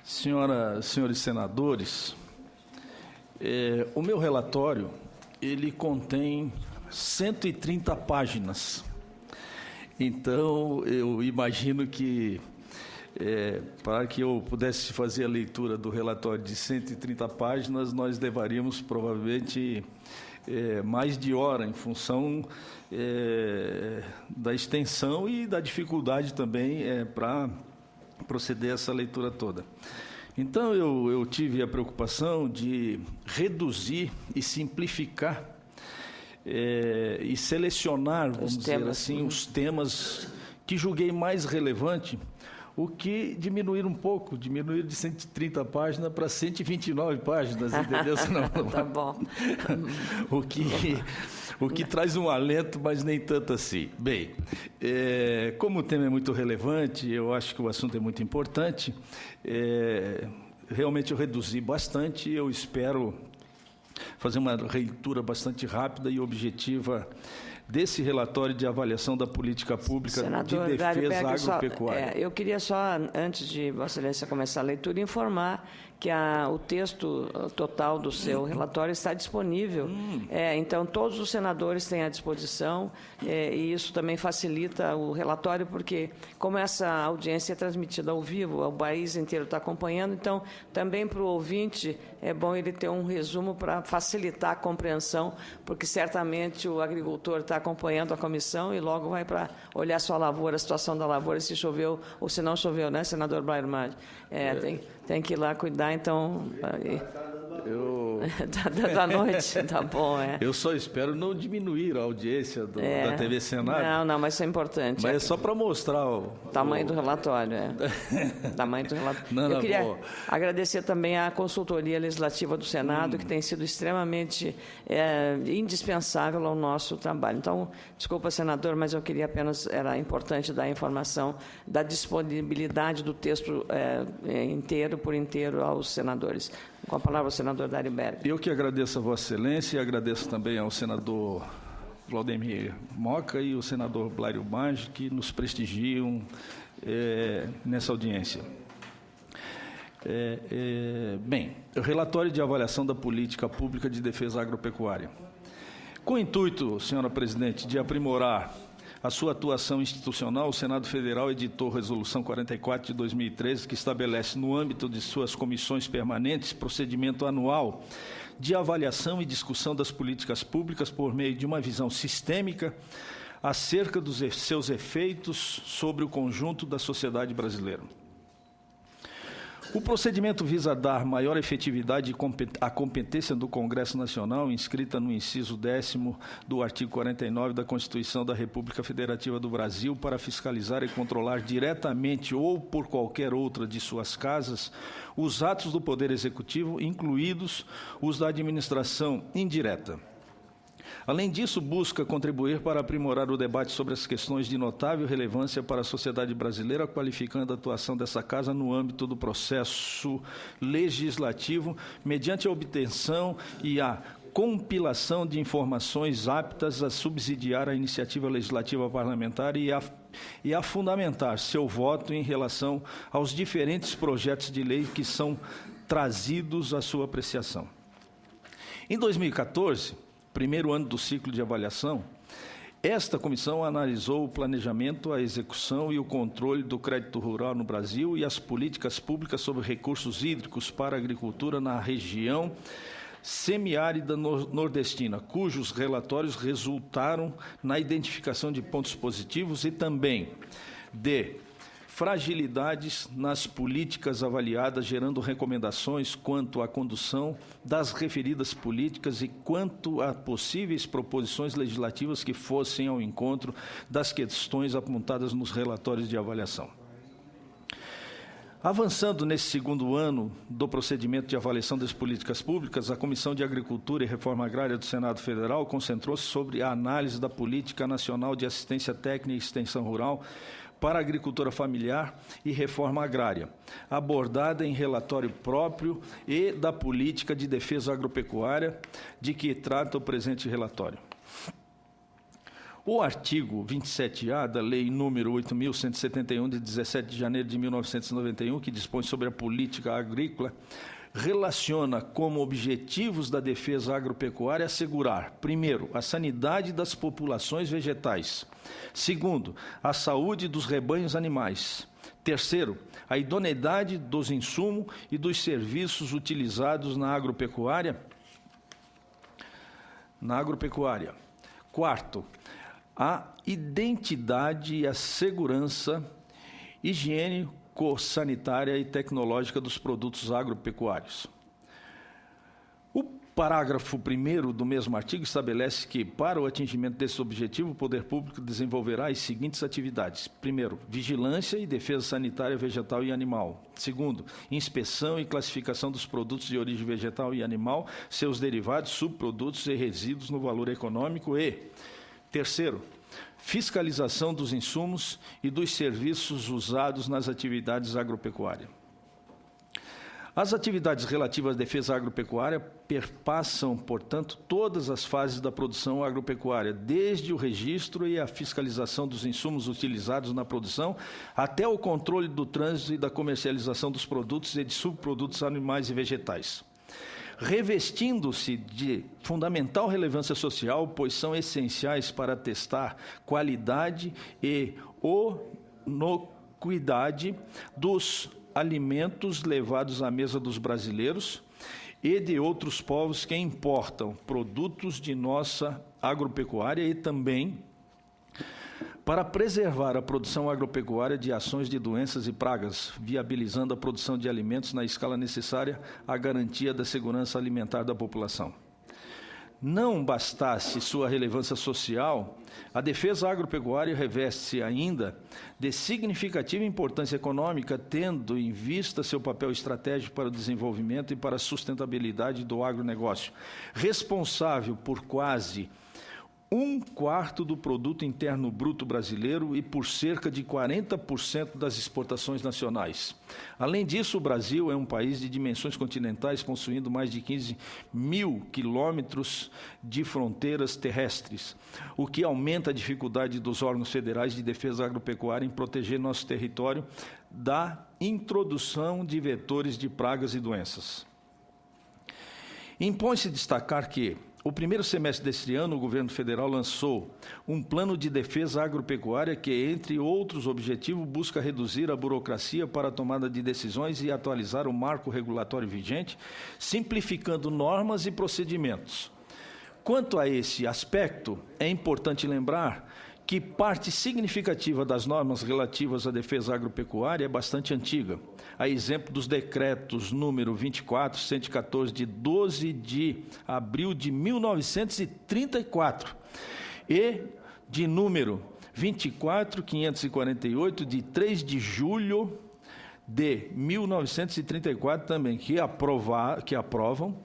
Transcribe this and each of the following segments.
Senhoras, senhores senadores, o meu relatório, ele contém 130 páginas. Então, eu imagino que, para que eu pudesse fazer a leitura do relatório de 130 páginas, nós levaríamos provavelmente mais de hora, em função da extensão e da dificuldade também para proceder a essa leitura toda. Então, eu tive a preocupação de reduzir e simplificar e selecionar, vamos dizer assim, os temas que julguei mais relevante, o que diminuir um pouco, diminuir de 130 páginas para 129 páginas, entendeu? Tá bom. O que traz um alento, mas nem tanto assim. Bem, como o tema é muito relevante, eu acho que o assunto é muito importante, realmente eu reduzi bastante, eu espero fazer uma leitura bastante rápida e objetiva desse relatório de avaliação da política pública Senador de defesa agropecuária. Eu queria só, antes de Vossa Excelência começar a leitura, informar que o texto total do seu relatório está disponível. Então, todos os senadores têm à disposição, e isso também facilita o relatório, porque, como essa audiência é transmitida ao vivo, o país inteiro está acompanhando, então, também para o ouvinte, é bom ele ter um resumo para facilitar a compreensão, porque certamente o agricultor está acompanhando a comissão e logo vai para olhar sua lavoura, a situação da lavoura, se choveu ou se não choveu, né, senador Blair Maggi? Tem que ir lá cuidar, então... Da noite, tá bom, Eu só espero não diminuir a audiência da TV Senado. Não, mas isso é importante. Mas é só para mostrar o tamanho do relatório, tamanho do relatório. Eu queria agradecer também à consultoria legislativa do Senado, que tem sido extremamente indispensável ao nosso trabalho. Então, desculpa, senador, mas eu queria apenas, era importante dar a informação da disponibilidade do texto por inteiro aos senadores. Com a palavra, o senador Dariberg. Eu que agradeço a Vossa Excelência e agradeço também ao senador Claudemir Moca e o senador Blair Maggi, que nos prestigiam nessa audiência. Bem, o relatório de avaliação da política pública de defesa agropecuária. Com o intuito, senhora presidente, de aprimorar a sua atuação institucional, o Senado Federal editou Resolução 44 de 2013, que estabelece, no âmbito de suas comissões permanentes, procedimento anual de avaliação e discussão das políticas públicas por meio de uma visão sistêmica acerca dos seus efeitos sobre o conjunto da sociedade brasileira. O procedimento visa dar maior efetividade à competência do Congresso Nacional, inscrita no inciso 10º do artigo 49 da Constituição da República Federativa do Brasil, para fiscalizar e controlar diretamente ou por qualquer outra de suas casas os atos do Poder Executivo, incluídos os da administração indireta. Além disso, busca contribuir para aprimorar o debate sobre as questões de notável relevância para a sociedade brasileira, qualificando a atuação dessa Casa no âmbito do processo legislativo, mediante a obtenção e a compilação de informações aptas a subsidiar a iniciativa legislativa parlamentar e a fundamentar seu voto em relação aos diferentes projetos de lei que são trazidos à sua apreciação. Em 2014, primeiro ano do ciclo de avaliação, esta comissão analisou o planejamento, a execução e o controle do crédito rural no Brasil e as políticas públicas sobre recursos hídricos para a agricultura na região semiárida nordestina, cujos relatórios resultaram na identificação de pontos positivos e também de fragilidades nas políticas avaliadas, gerando recomendações quanto à condução das referidas políticas e quanto a possíveis proposições legislativas que fossem ao encontro das questões apontadas nos relatórios de avaliação. Avançando nesse segundo ano do procedimento de avaliação das políticas públicas, a Comissão de Agricultura e Reforma Agrária do Senado Federal concentrou-se sobre a análise da Política Nacional de Assistência Técnica e Extensão Rural para a Agricultura Familiar e Reforma Agrária, abordada em relatório próprio e da Política de Defesa Agropecuária, de que trata o presente relatório. O artigo 27A da Lei número 8.171, de 17 de janeiro de 1991, que dispõe sobre a política agrícola, relaciona como objetivos da defesa agropecuária assegurar, primeiro, a sanidade das populações vegetais, segundo, a saúde dos rebanhos animais, terceiro, a idoneidade dos insumos e dos serviços utilizados na agropecuária. Quarto, a identidade e a segurança higiênico-sanitária e tecnológica dos produtos agropecuários. O parágrafo 1º do mesmo artigo estabelece que, para o atingimento desse objetivo, o poder público desenvolverá as seguintes atividades. Primeiro, vigilância e defesa sanitária vegetal e animal. Segundo, inspeção e classificação dos produtos de origem vegetal e animal, seus derivados, subprodutos e resíduos no valor econômico. E, terceiro, fiscalização dos insumos e dos serviços usados nas atividades agropecuárias. As atividades relativas à defesa agropecuária perpassam, portanto, todas as fases da produção agropecuária, desde o registro e a fiscalização dos insumos utilizados na produção, até o controle do trânsito e da comercialização dos produtos e de subprodutos animais e vegetais. Revestindo-se de fundamental relevância social, pois são essenciais para testar qualidade e inocuidade dos alimentos levados à mesa dos brasileiros e de outros povos que importam produtos de nossa agropecuária e também para preservar a produção agropecuária de ações de doenças e pragas, viabilizando a produção de alimentos na escala necessária à garantia da segurança alimentar da população. Não bastasse sua relevância social, a defesa agropecuária reveste-se ainda de significativa importância econômica, tendo em vista seu papel estratégico para o desenvolvimento e para a sustentabilidade do agronegócio, responsável por quase 1/4 do produto interno bruto brasileiro e por cerca de 40% das exportações nacionais. Além disso, o Brasil é um país de dimensões continentais, possuindo mais de 15 mil quilômetros de fronteiras terrestres, o que aumenta a dificuldade dos órgãos federais de defesa agropecuária em proteger nosso território da introdução de vetores de pragas e doenças. Impõe-se destacar que, o primeiro semestre deste ano, o governo federal lançou um plano de defesa agropecuária que, entre outros objetivos, busca reduzir a burocracia para a tomada de decisões e atualizar o marco regulatório vigente, simplificando normas e procedimentos. Quanto a esse aspecto, é importante lembrar que parte significativa das normas relativas à defesa agropecuária é bastante antiga, a exemplo dos decretos número 24.114, de 12 de abril de 1934, e de número 24.548, de 3 de julho de 1934 também, que aprovam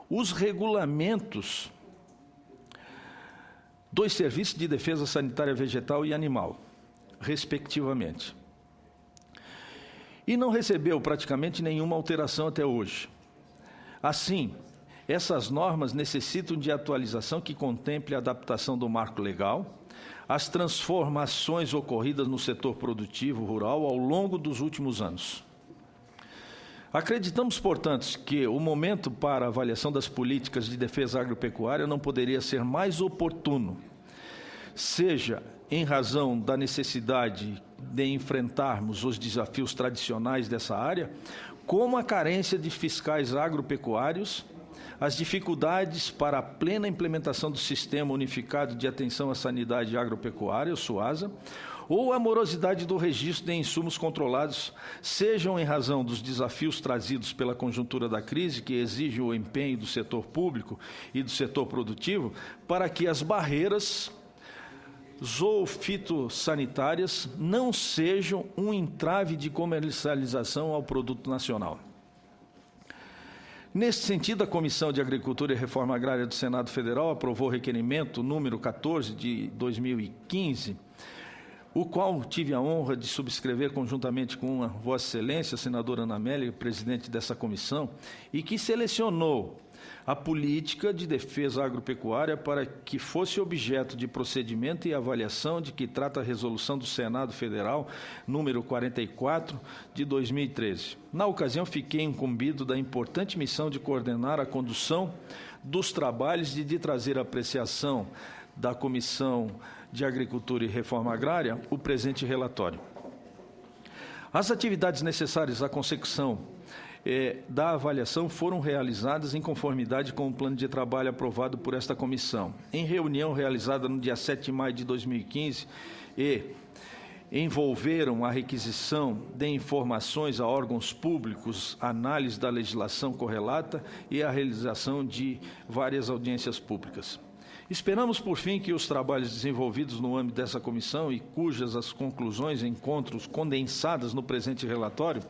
os regulamentos dos serviços de defesa sanitária vegetal e animal, respectivamente. E não recebeu praticamente nenhuma alteração até hoje. Assim, essas normas necessitam de atualização que contemple a adaptação do marco legal, as transformações ocorridas no setor produtivo rural ao longo dos últimos anos. Acreditamos, portanto, que o momento para a avaliação das políticas de defesa agropecuária não poderia ser mais oportuno, seja em razão da necessidade de enfrentarmos os desafios tradicionais dessa área, como a carência de fiscais agropecuários, as dificuldades para a plena implementação do Sistema Unificado de Atenção à Sanidade Agropecuária, o SUASA, ou a morosidade do registro de insumos controlados, sejam em razão dos desafios trazidos pela conjuntura da crise, que exige o empenho do setor público e do setor produtivo, para que as barreiras zoofitossanitárias não sejam um entrave de comercialização ao produto nacional. Nesse sentido, a Comissão de Agricultura e Reforma Agrária do Senado Federal aprovou o requerimento número 14 de 2015, o qual tive a honra de subscrever conjuntamente com a Vossa Excelência, a senadora Ana Amélia, presidente dessa comissão, e que selecionou a política de defesa agropecuária para que fosse objeto de procedimento e avaliação de que trata a resolução do Senado Federal, número 44, de 2013. Na ocasião, fiquei incumbido da importante missão de coordenar a condução dos trabalhos e de trazer à apreciação da Comissão de Agricultura e Reforma Agrária o presente relatório. As atividades necessárias à consecução da avaliação foram realizadas em conformidade com o plano de trabalho aprovado por esta comissão. Em reunião realizada no dia 7 de maio de 2015 envolveram a requisição de informações a órgãos públicos, análise da legislação correlata e a realização de várias audiências públicas. Esperamos, por fim, que os trabalhos desenvolvidos no âmbito dessa comissão e cujas as conclusões e encontros condensadas no presente relatório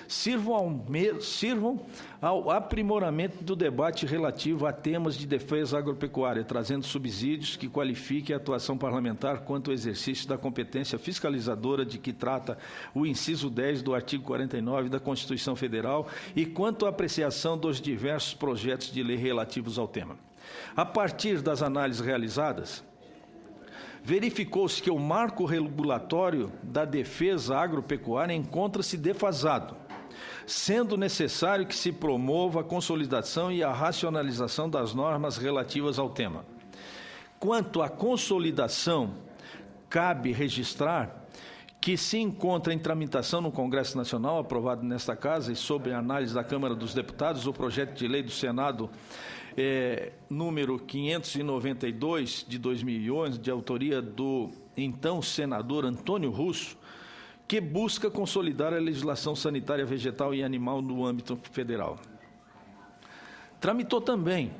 sirvam ao aprimoramento do debate relativo a temas de defesa agropecuária, trazendo subsídios que qualifiquem a atuação parlamentar quanto ao exercício da competência fiscalizadora de que trata o inciso 10 do artigo 49 da Constituição Federal e quanto à apreciação dos diversos projetos de lei relativos ao tema. A partir das análises realizadas, verificou-se que o marco regulatório da defesa agropecuária encontra-se defasado, sendo necessário que se promova a consolidação e a racionalização das normas relativas ao tema. Quanto à consolidação, cabe registrar que se encontra em tramitação no Congresso Nacional, aprovado nesta Casa, e sob a análise da Câmara dos Deputados, o projeto de lei do Senado número 592, de 2011, de autoria do então senador Antônio Russo, que busca consolidar a legislação sanitária vegetal e animal no âmbito federal. Tramitou também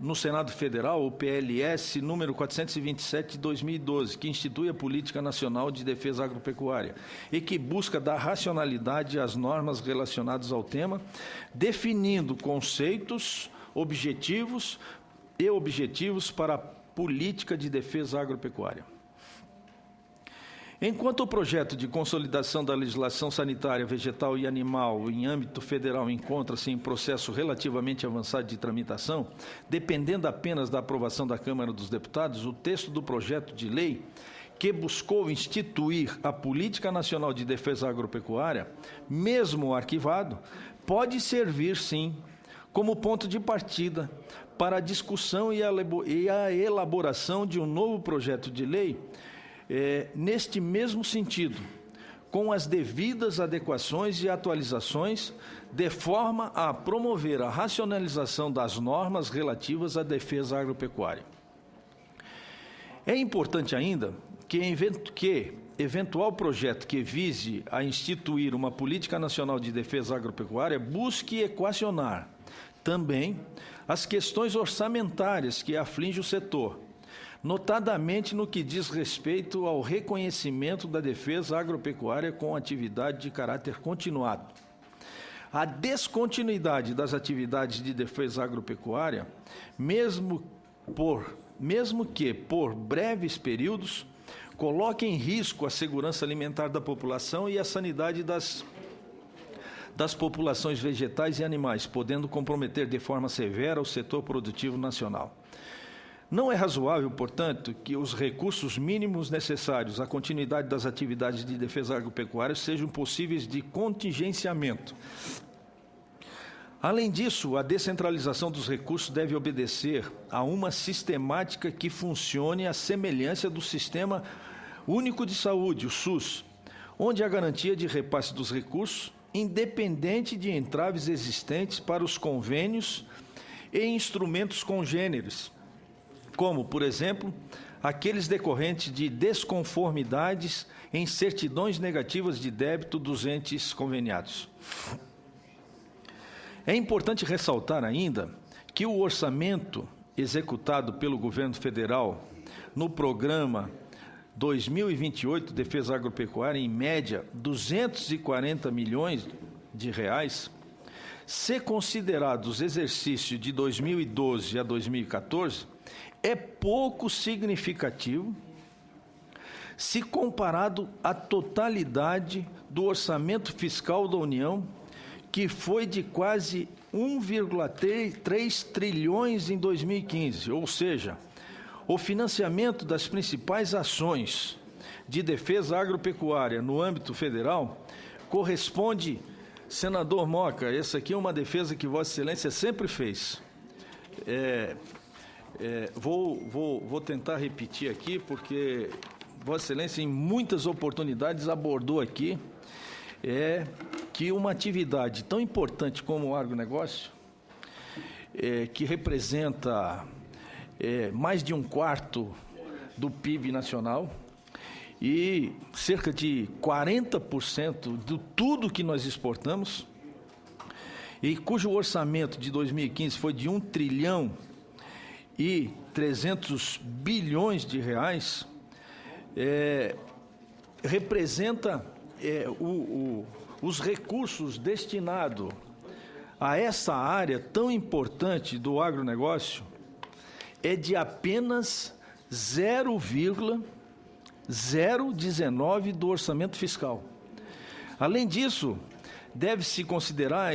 no Senado Federal o PLS número 427 de 2012, que institui a Política Nacional de Defesa Agropecuária e que busca dar racionalidade às normas relacionadas ao tema, definindo conceitos, objetivos para a política de defesa agropecuária. Enquanto o projeto de consolidação da legislação sanitária, vegetal e animal em âmbito federal encontra-se em processo relativamente avançado de tramitação, dependendo apenas da aprovação da Câmara dos Deputados, o texto do projeto de lei que buscou instituir a Política Nacional de Defesa Agropecuária, mesmo arquivado, pode servir, sim, como ponto de partida para a discussão e a elaboração de um novo projeto de lei neste mesmo sentido, com as devidas adequações e atualizações, de forma a promover a racionalização das normas relativas à defesa agropecuária. É importante ainda que eventual projeto que vise a instituir uma política nacional de defesa agropecuária busque equacionar também as questões orçamentárias que afligem o setor, notadamente no que diz respeito ao reconhecimento da defesa agropecuária com atividade de caráter continuado. A descontinuidade das atividades de defesa agropecuária, mesmo que por breves períodos, coloque em risco a segurança alimentar da população e a sanidade das populações vegetais e animais, podendo comprometer de forma severa o setor produtivo nacional. Não é razoável, portanto, que os recursos mínimos necessários à continuidade das atividades de defesa agropecuária sejam possíveis de contingenciamento. Além disso, a descentralização dos recursos deve obedecer a uma sistemática que funcione à semelhança do Sistema Único de Saúde, o SUS, onde a garantia de repasse dos recursos, independente de entraves existentes para os convênios e instrumentos congêneres, como, por exemplo, aqueles decorrentes de desconformidades em certidões negativas de débito dos entes conveniados. É importante ressaltar ainda que o orçamento executado pelo governo federal no programa 2028 Defesa Agropecuária, em média, 240 milhões de reais, se considerados os exercícios de 2012 a 2014, é pouco significativo se comparado à totalidade do orçamento fiscal da União, que foi de quase 1,3 trilhões em 2015, ou seja, o financiamento das principais ações de defesa agropecuária no âmbito federal corresponde, senador Moca, essa aqui é uma defesa que Vossa Excelência sempre fez. Vou tentar repetir aqui, porque Vossa Excelência, em muitas oportunidades, abordou aqui que uma atividade tão importante como o agronegócio, que representa mais de 1/4 do PIB nacional e cerca de 40% de tudo que nós exportamos, e cujo orçamento de 2015 foi de 1 trilhão e 300 bilhões de reais, representa os recursos destinados a essa área tão importante do agronegócio de apenas 0,019 do orçamento fiscal. Além disso, deve-se considerar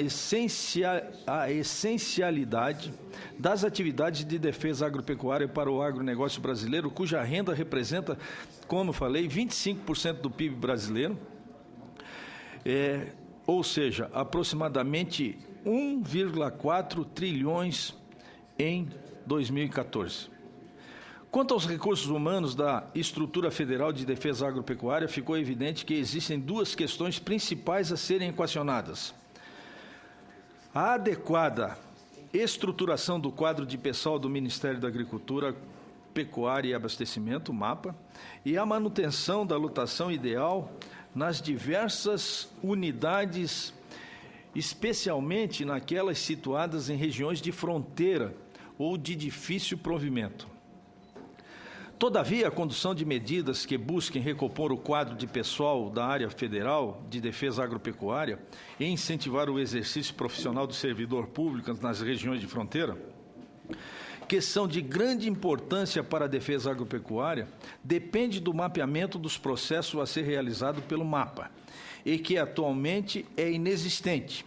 a essencialidade das atividades de defesa agropecuária para o agronegócio brasileiro, cuja renda representa, como falei, 25% do PIB brasileiro, ou seja, aproximadamente 1,4 trilhões em 2014. Quanto aos recursos humanos da Estrutura Federal de Defesa Agropecuária, ficou evidente que existem duas questões principais a serem equacionadas: a adequada estruturação do quadro de pessoal do Ministério da Agricultura, Pecuária e Abastecimento, MAPA, e a manutenção da lotação ideal nas diversas unidades, especialmente naquelas situadas em regiões de fronteira ou de difícil provimento. Todavia, a condução de medidas que busquem recompor o quadro de pessoal da área federal de defesa agropecuária e incentivar o exercício profissional do servidor público nas regiões de fronteira, que são de grande importância para a defesa agropecuária, depende do mapeamento dos processos a ser realizado pelo MAPA, e que atualmente é inexistente.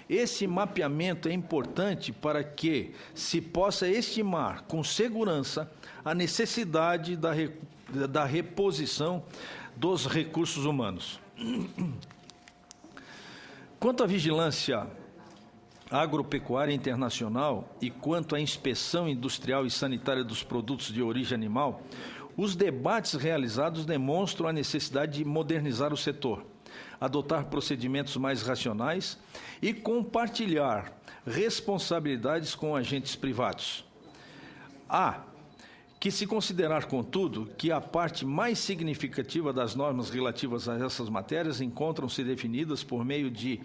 Esse mapeamento é importante para que se possa estimar com segurança a necessidade da reposição dos recursos humanos. Quanto à vigilância agropecuária internacional e quanto à inspeção industrial e sanitária dos produtos de origem animal, os debates realizados demonstram a necessidade de modernizar o setor, adotar procedimentos mais racionais e compartilhar responsabilidades com agentes privados. Há que se considerar, contudo, que a parte mais significativa das normas relativas a essas matérias encontram-se definidas por meio de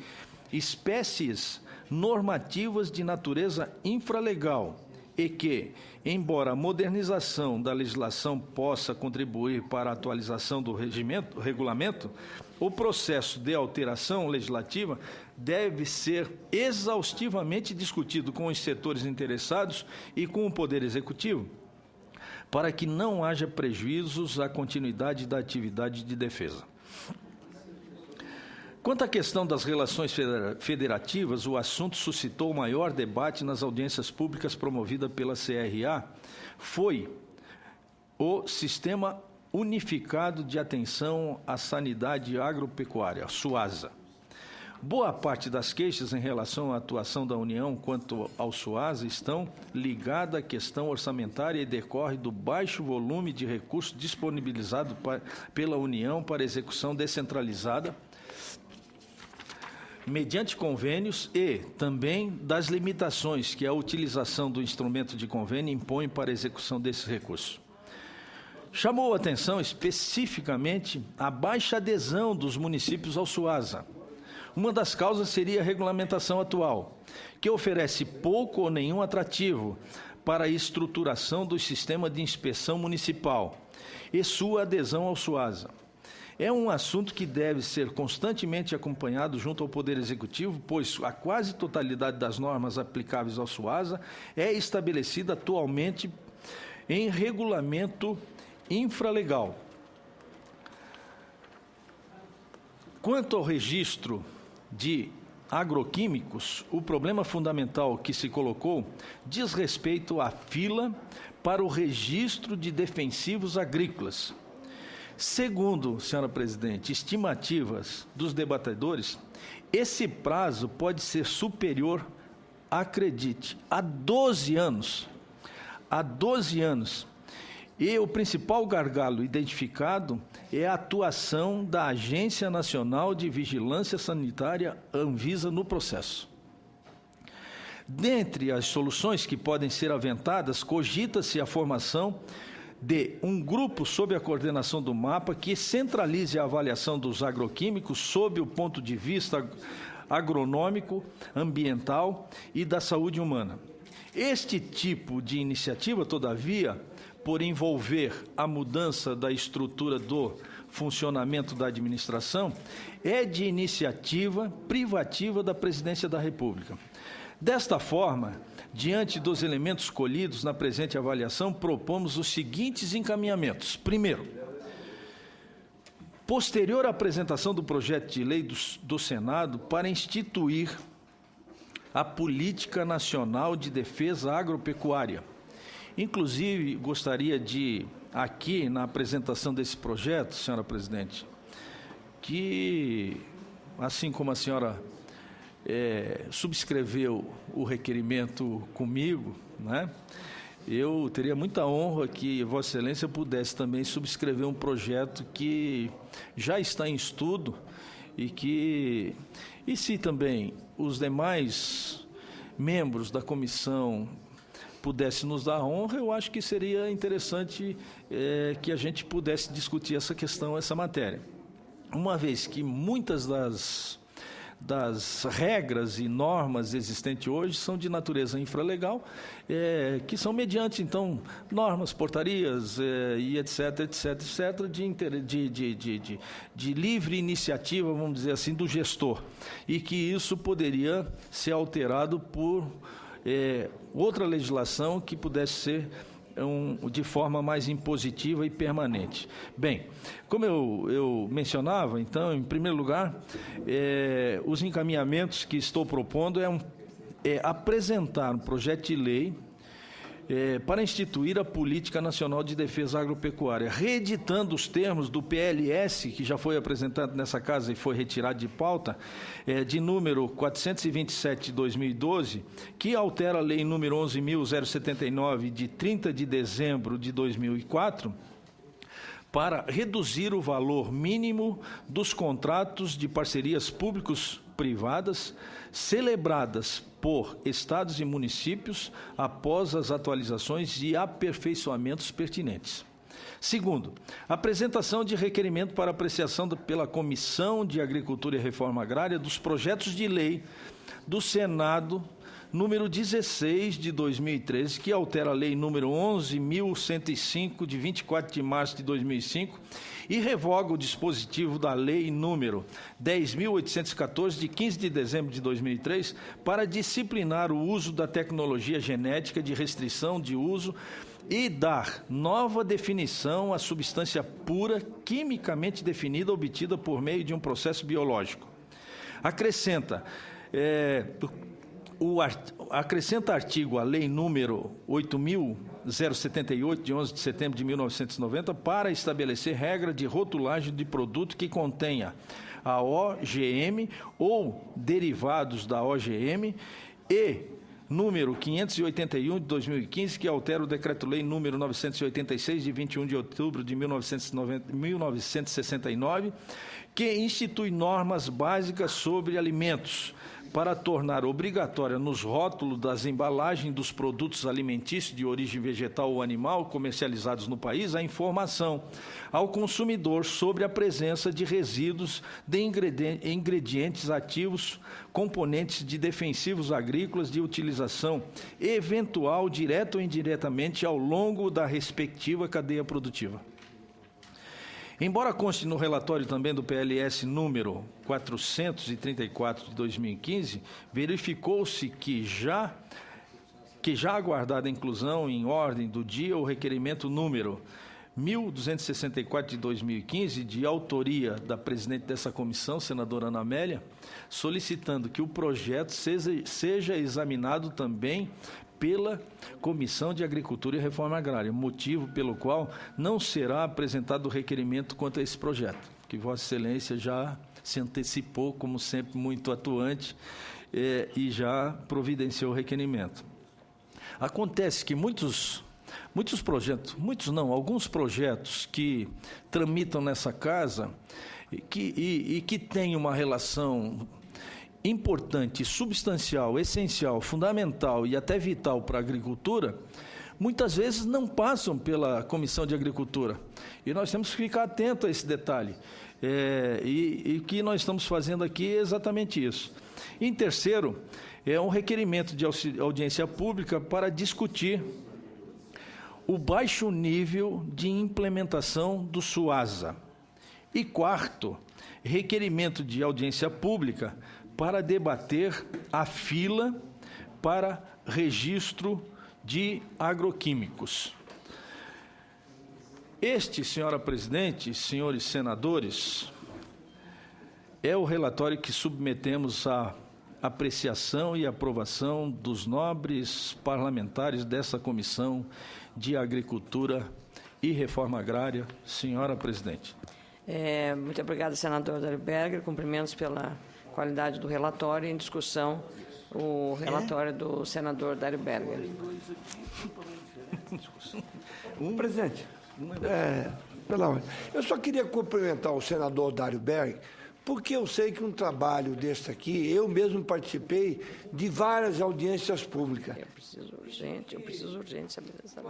espécies normativas de natureza infralegal e que, embora a modernização da legislação possa contribuir para a atualização do regulamento, o processo de alteração legislativa deve ser exaustivamente discutido com os setores interessados e com o Poder Executivo, para que não haja prejuízos à continuidade da atividade de defesa. Quanto à questão das relações federativas, o assunto suscitou maior debate nas audiências públicas promovidas pela CRA, foi o Sistema Unificado de Atenção à Sanidade Agropecuária, SUASA. Boa parte das queixas em relação à atuação da União quanto ao SUASA estão ligadas à questão orçamentária e decorre do baixo volume de recursos disponibilizado pela União para execução descentralizada, mediante convênios, e também das limitações que a utilização do instrumento de convênio impõe para a execução desses recursos. Chamou a atenção especificamente a baixa adesão dos municípios ao SUASA. Uma das causas seria a regulamentação atual, que oferece pouco ou nenhum atrativo para a estruturação do sistema de inspeção municipal e sua adesão ao SUASA. É um assunto que deve ser constantemente acompanhado junto ao Poder Executivo, pois a quase totalidade das normas aplicáveis ao SUASA é estabelecida atualmente em regulamento infralegal. Quanto ao registro de agroquímicos, o problema fundamental que se colocou diz respeito à fila para o registro de defensivos agrícolas. Segundo, senhora presidente, estimativas dos debatedores, esse prazo pode ser superior, acredite, a 12 anos. Há 12 anos. E o principal gargalo identificado é a atuação da Agência Nacional de Vigilância Sanitária, Anvisa, no processo. Dentre as soluções que podem ser aventadas, cogita-se a formação de um grupo sob a coordenação do MAPA que centralize a avaliação dos agroquímicos sob o ponto de vista agronômico, ambiental e da saúde humana. Este tipo de iniciativa, todavia, por envolver a mudança da estrutura do funcionamento da administração, é de iniciativa privativa da Presidência da República. Desta forma, diante dos elementos colhidos na presente avaliação, propomos os seguintes encaminhamentos. Primeiro, posterior à apresentação do projeto de lei do Senado para instituir a Política Nacional de Defesa Agropecuária. Inclusive, gostaria de, aqui na apresentação desse projeto, senhora presidente, que, assim como a senhora subscreveu o requerimento comigo, né, eu teria muita honra que Vossa Excelência pudesse também subscrever um projeto que já está em estudo e se também os demais membros da comissão pudessem nos dar honra, eu acho que seria interessante que a gente pudesse discutir essa questão, essa matéria. Uma vez que muitas das regras e normas existentes hoje são de natureza infralegal, que são mediante, então, normas, portarias e etc, de livre iniciativa, vamos dizer assim, do gestor, e que isso poderia ser alterado por outra legislação que pudesse ser de forma mais impositiva e permanente. Bem, como eu mencionava, então, em primeiro lugar, os encaminhamentos que estou propondo é apresentar um projeto de lei para instituir a Política Nacional de Defesa Agropecuária, reeditando os termos do PLS, que já foi apresentado nessa casa e foi retirado de pauta, de número 427 de 2012, que altera a lei número 11.079, de 30 de dezembro de 2004, para reduzir o valor mínimo dos contratos de parcerias públicos-privadas celebradas por estados e municípios após as atualizações e aperfeiçoamentos pertinentes. Segundo, apresentação de requerimento para apreciação pela Comissão de Agricultura e Reforma Agrária dos projetos de lei do Senado número 16 de 2013, que altera a lei número 11.105, de 24 de março de 2005, e revoga o dispositivo da lei número 10.814, de 15 de dezembro de 2003, para disciplinar o uso da tecnologia genética de restrição de uso e dar nova definição à substância pura, quimicamente definida, obtida por meio de um processo biológico. Acrescenta artigo à lei número 8.078, de 11 de setembro de 1990, para estabelecer regra de rotulagem de produto que contenha a OGM ou derivados da OGM, e número 581 de 2015, que altera o Decreto-Lei número 986, de 21 de outubro de 1969, que institui normas básicas sobre alimentos, para tornar obrigatória nos rótulos das embalagens dos produtos alimentícios de origem vegetal ou animal comercializados no país a informação ao consumidor sobre a presença de resíduos de ingredientes ativos, componentes de defensivos agrícolas de utilização eventual, direta ou indiretamente, ao longo da respectiva cadeia produtiva. Embora conste no relatório também do PLS número 434 de 2015, verificou-se que já aguardada a inclusão em ordem do dia o requerimento número 1264 de 2015, de autoria da presidente dessa comissão, senadora Ana Amélia, solicitando que o projeto seja examinado também pela Comissão de Agricultura e Reforma Agrária, motivo pelo qual não será apresentado requerimento quanto a esse projeto, que Vossa Excelência já se antecipou, como sempre, muito atuante, e já providenciou o requerimento. Acontece que alguns projetos que tramitam nessa casa e que têm uma relação importante, substancial, essencial, fundamental e até vital para a agricultura, muitas vezes não passam pela Comissão de Agricultura. E nós temos que ficar atentos a esse detalhe. E o que nós estamos fazendo aqui é exatamente isso. Em terceiro, é um requerimento de audiência pública para discutir o baixo nível de implementação do SUASA. E quarto, requerimento de audiência pública para debater a fila para registro de agroquímicos. Este, senhora presidente, senhores senadores, é o relatório que submetemos à apreciação e aprovação dos nobres parlamentares dessa Comissão de Agricultura e Reforma Agrária, senhora presidente. Muito obrigada, senador Dário Berger. Cumprimentos pela qualidade do relatório. Em discussão, o relatório do senador Dário Berger. Presidente, eu só queria cumprimentar o senador Dário Berger, porque eu sei que um trabalho desse aqui, eu mesmo participei de várias audiências públicas. Eu preciso urgente saber dessa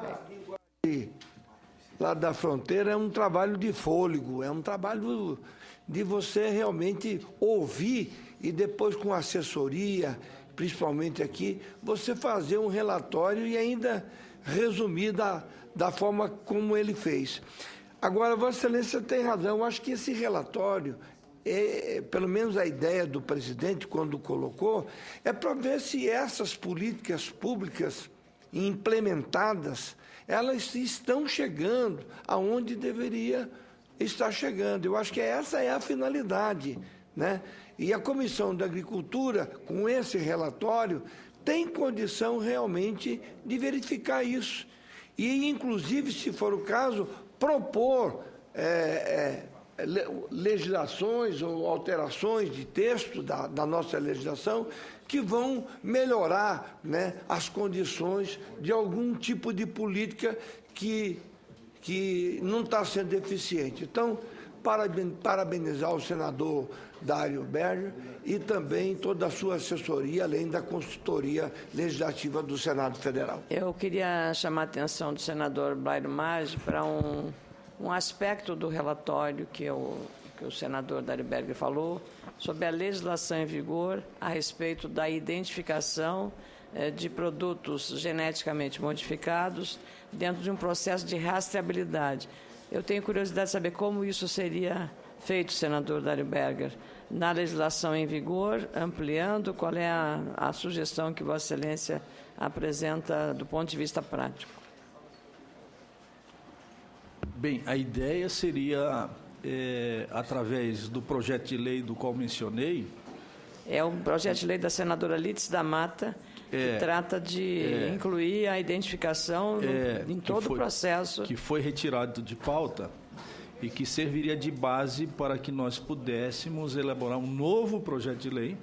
lei. Lá da fronteira é um trabalho de fôlego, é um trabalho de você realmente ouvir e depois com assessoria, principalmente aqui, você fazer um relatório e ainda resumir da forma como ele fez. Agora, Vossa Excelência tem razão, eu acho que esse relatório, pelo menos a ideia do presidente, quando colocou, é para ver se essas políticas públicas implementadas, elas estão chegando aonde deveria estar chegando. Eu acho que essa é a finalidade, né? E a Comissão da Agricultura, com esse relatório, tem condição realmente de verificar isso. E, inclusive, se for o caso, propor legislações ou alterações de texto da nossa legislação que vão melhorar, né, as condições de algum tipo de política que não está sendo eficiente. Então, parabenizar o senador Dário Berger e também toda a sua assessoria, além da consultoria legislativa do Senado Federal. Eu queria chamar a atenção do senador Blairo Maggi para um aspecto do relatório que o senador Dário Berger falou, sobre a legislação em vigor a respeito da identificação de produtos geneticamente modificados dentro de um processo de rastreabilidade. Eu tenho curiosidade de saber como isso seria feito, senador Dário Berger, na legislação em vigor, ampliando, qual é a sugestão que Vossa Excelência apresenta do ponto de vista prático? Bem, a ideia seria, através do projeto de lei do qual mencionei... É um projeto de lei da senadora Lídice da Mata, que trata de incluir a identificação em todo o processo. Que foi retirado de pauta e que serviria de base para que nós pudéssemos elaborar um novo projeto de lei,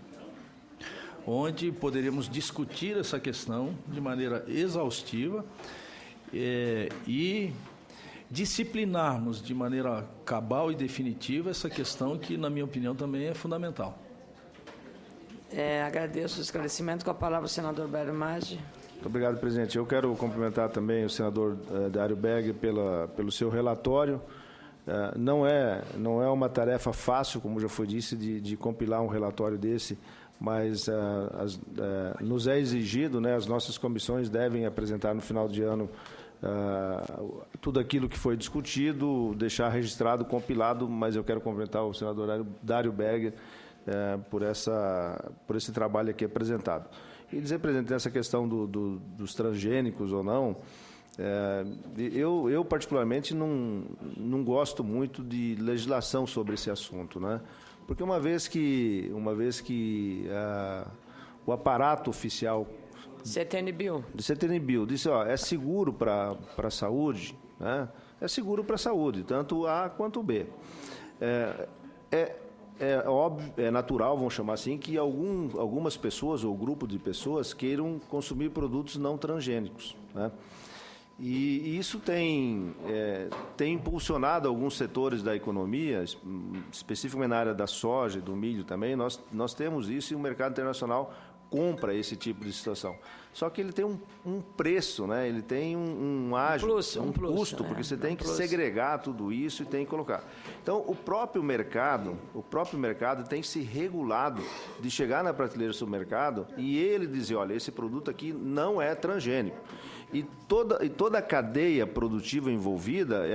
onde poderíamos discutir essa questão de maneira exaustiva e disciplinarmos de maneira cabal e definitiva essa questão que, na minha opinião, também é fundamental. Agradeço o esclarecimento. Com a palavra o senador Blairo Maggi. Muito obrigado, presidente. Eu quero cumprimentar também o senador Dário Berger pelo seu relatório. Não é uma tarefa fácil, como já foi dito, de compilar um relatório desse, mas nos é exigido, né, as nossas comissões devem apresentar no final de ano tudo aquilo que foi discutido, deixar registrado, compilado, mas eu quero cumprimentar o senador Dário Berger por esse trabalho aqui apresentado. E dizer, presidente, essa questão dos transgênicos ou não, Eu particularmente, não gosto muito de legislação sobre esse assunto, né? Porque uma vez que o aparato oficial do CTN-Bio disse, é seguro para a saúde, né? É seguro para a saúde, tanto A quanto B. É óbvio, é natural, vamos chamar assim, que algumas pessoas ou grupo de pessoas queiram consumir produtos não transgênicos, né? E isso tem impulsionado alguns setores da economia, especificamente na área da soja e do milho também. Nós temos isso e o mercado internacional compra esse tipo de situação. Só que ele tem um preço, né? Ele tem um custo, porque você tem que segregar tudo isso e tem que colocar. Então, o próprio mercado tem se regulado de chegar na prateleira do supermercado e ele dizer, olha, esse produto aqui não é transgênico. E toda a cadeia produtiva envolvida,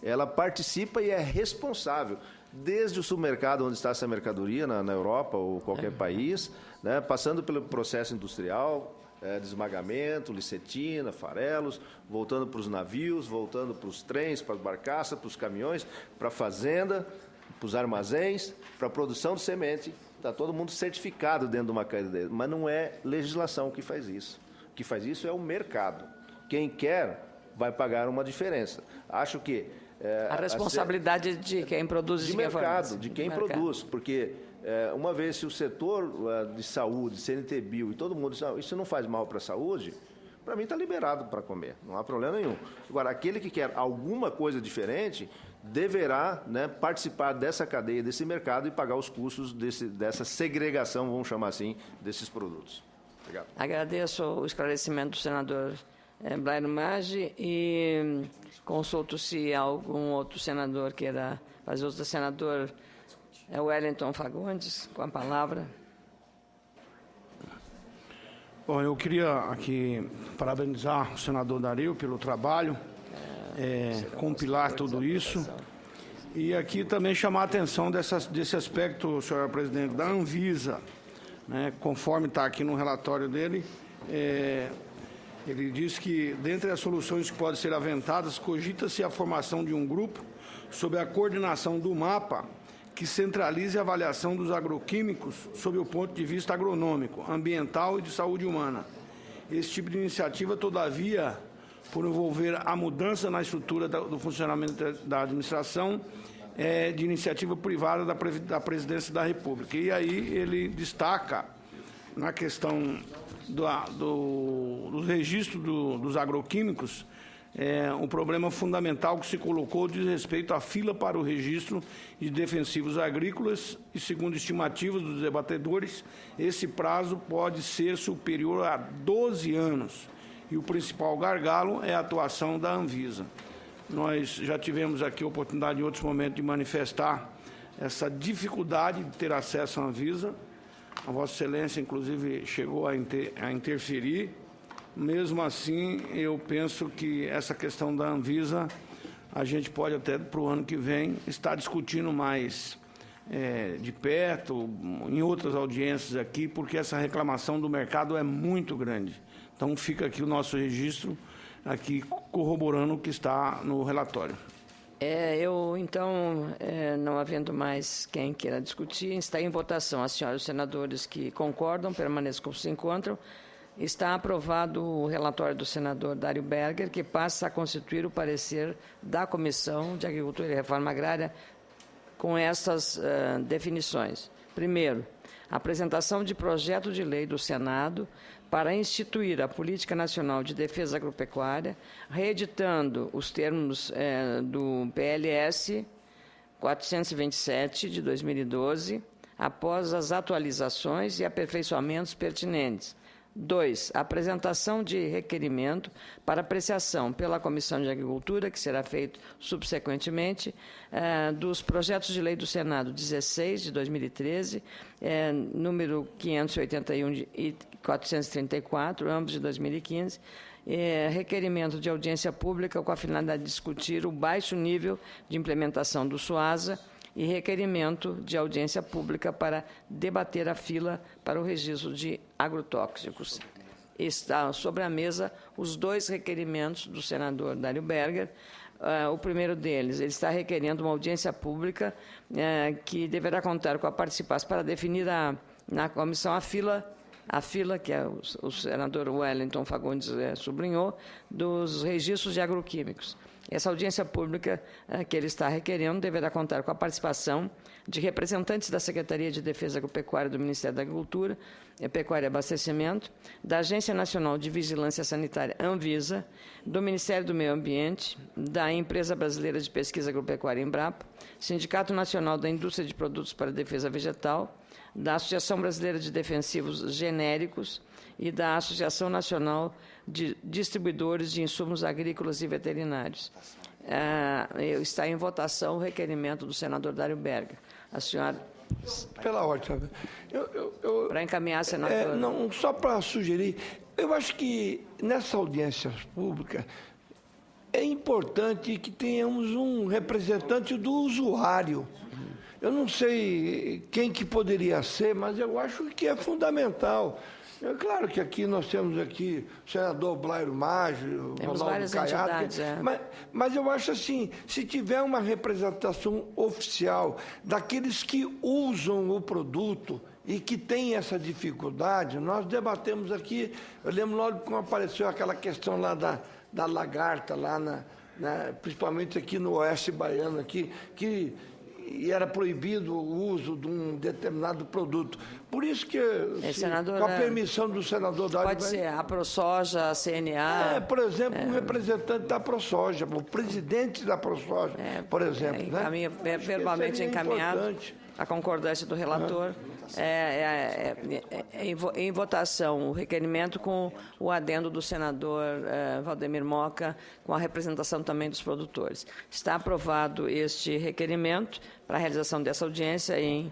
ela participa e é responsável, desde o supermercado onde está essa mercadoria, na Europa ou qualquer país, né, passando pelo processo industrial, de esmagamento, licetina, farelos, voltando para os navios, voltando para os trens, para as barcaças, para os caminhões, para a fazenda, para os armazéns, para a produção de semente. Está todo mundo certificado dentro de uma cadeia, mas não é legislação que faz isso. O que faz isso é o mercado. Quem quer vai pagar uma diferença. Acho que... a responsabilidade de quem produz de mercado, de quem produz, porque uma vez se o setor de saúde, CNT-Bio e todo mundo diz, isso não faz mal para a saúde, para mim está liberado para comer, não há problema nenhum. Agora, aquele que quer alguma coisa diferente deverá, né, participar dessa cadeia, desse mercado e pagar os custos dessa segregação, vamos chamar assim, desses produtos. Obrigado. Agradeço o esclarecimento do senador Blairo Maggi e consulto se algum outro senador queira fazer uso. Do senador Wellington Fagundes, com a palavra. Bom, eu queria aqui parabenizar o senador Dario pelo trabalho, compilar tudo isso. E aqui também chamar a atenção desse aspecto, senhor presidente, da Anvisa, né, conforme está aqui no relatório dele. Ele diz que, dentre as soluções que podem ser aventadas, cogita-se a formação de um grupo sob a coordenação do MAPA, que centralize a avaliação dos agroquímicos sob o ponto de vista agronômico, ambiental e de saúde humana. Esse tipo de iniciativa, todavia, por envolver a mudança na estrutura do funcionamento da administração, é de iniciativa privada da Presidência da República. E aí ele destaca, na questão do registro dos agroquímicos, um problema fundamental que se colocou diz respeito à fila para o registro de defensivos agrícolas e, segundo estimativas dos debatedores, esse prazo pode ser superior a 12 anos e o principal gargalo é a atuação da Anvisa. Nós já tivemos aqui a oportunidade em outros momentos de manifestar essa dificuldade de ter acesso à Anvisa. A Vossa Excelência, inclusive, chegou a interferir. Mesmo assim, eu penso que essa questão da Anvisa, a gente pode até, para o ano que vem, estar discutindo mais de perto, em outras audiências aqui, porque essa reclamação do mercado é muito grande. Então, fica aqui o nosso registro, aqui corroborando o que está no relatório. Não havendo mais quem queira discutir, está em votação. As senhoras e os senadores que concordam, permaneçam como se encontram. Está aprovado o relatório do senador Dário Berger, que passa a constituir o parecer da Comissão de Agricultura e Reforma Agrária com essas definições. Primeiro, a apresentação de projeto de lei do Senado para instituir a Política Nacional de Defesa Agropecuária, reeditando os termos do PLS 427 de 2012, após as atualizações e aperfeiçoamentos pertinentes. 2. A apresentação de requerimento para apreciação pela Comissão de Agricultura, que será feito subsequentemente, dos projetos de lei do Senado 16, de 2013, número 581 e 434, ambos de 2015, requerimento de audiência pública com a finalidade de discutir o baixo nível de implementação do SUASA e requerimento de audiência pública para debater a fila para o registro de agrotóxicos. está sobre a mesa os 2 requerimentos do senador Dário Berger. O primeiro deles, ele está requerendo uma audiência pública que deverá contar com a participação para definir na comissão a fila, que o senador Wellington Fagundes sublinhou, dos registros de agroquímicos. Essa audiência pública que ele está requerendo deverá contar com a participação de representantes da Secretaria de Defesa Agropecuária do Ministério da Agricultura, Pecuária e Abastecimento, da Agência Nacional de Vigilância Sanitária, Anvisa, do Ministério do Meio Ambiente, da Empresa Brasileira de Pesquisa Agropecuária, Embrapa, Sindicato Nacional da Indústria de Produtos para a Defesa Vegetal, da Associação Brasileira de Defensivos Genéricos e da Associação Nacional de Distribuidores de Insumos Agrícolas e Veterinários. Está em votação o requerimento do senador Dário Berger. A senhora... Pela ordem. Para encaminhar, senador. Não, só para sugerir, eu acho que nessa audiência pública é importante que tenhamos um representante do usuário. Eu não sei quem que poderia ser, mas eu acho que é fundamental. É claro que aqui nós temos aqui o senador Blairo Maggi, temos várias entidades, mas eu acho assim, se tiver uma representação oficial daqueles que usam o produto e que têm essa dificuldade, nós debatemos aqui, eu lembro logo quando apareceu aquela questão lá da lagarta, lá principalmente aqui no oeste baiano, aqui, que era proibido o uso de um determinado produto. Por isso que, com a permissão do senador Dário... Pode ser a ProSoja, a CNA... por exemplo, um representante da ProSoja, o presidente da ProSoja, por exemplo. Verbalmente encaminhado a concordância do relator. Em votação o requerimento com o adendo do senador Valdemir Moca, com a representação também dos produtores. Está aprovado este requerimento para a realização dessa audiência em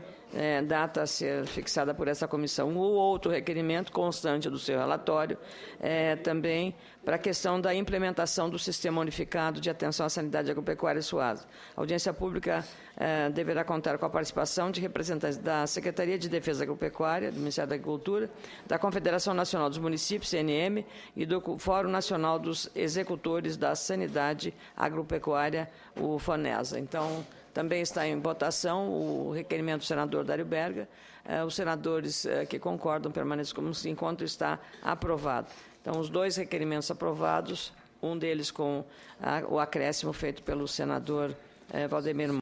data a ser fixada por essa comissão. O outro requerimento, constante do seu relatório, também para a questão da implementação do Sistema Unificado de Atenção à Sanidade Agropecuária e SUASA. A audiência pública deverá contar com a participação de representantes da Secretaria de Defesa Agropecuária, do Ministério da Agricultura, da Confederação Nacional dos Municípios, CNM, e do Fórum Nacional dos Executores da Sanidade Agropecuária, o FONESA. Então, também está em votação o requerimento do senador Dário Berger. Os senadores que concordam permanecem como se enquanto está aprovado. Então, os 2 requerimentos aprovados, um deles com o acréscimo feito pelo senador Valdemir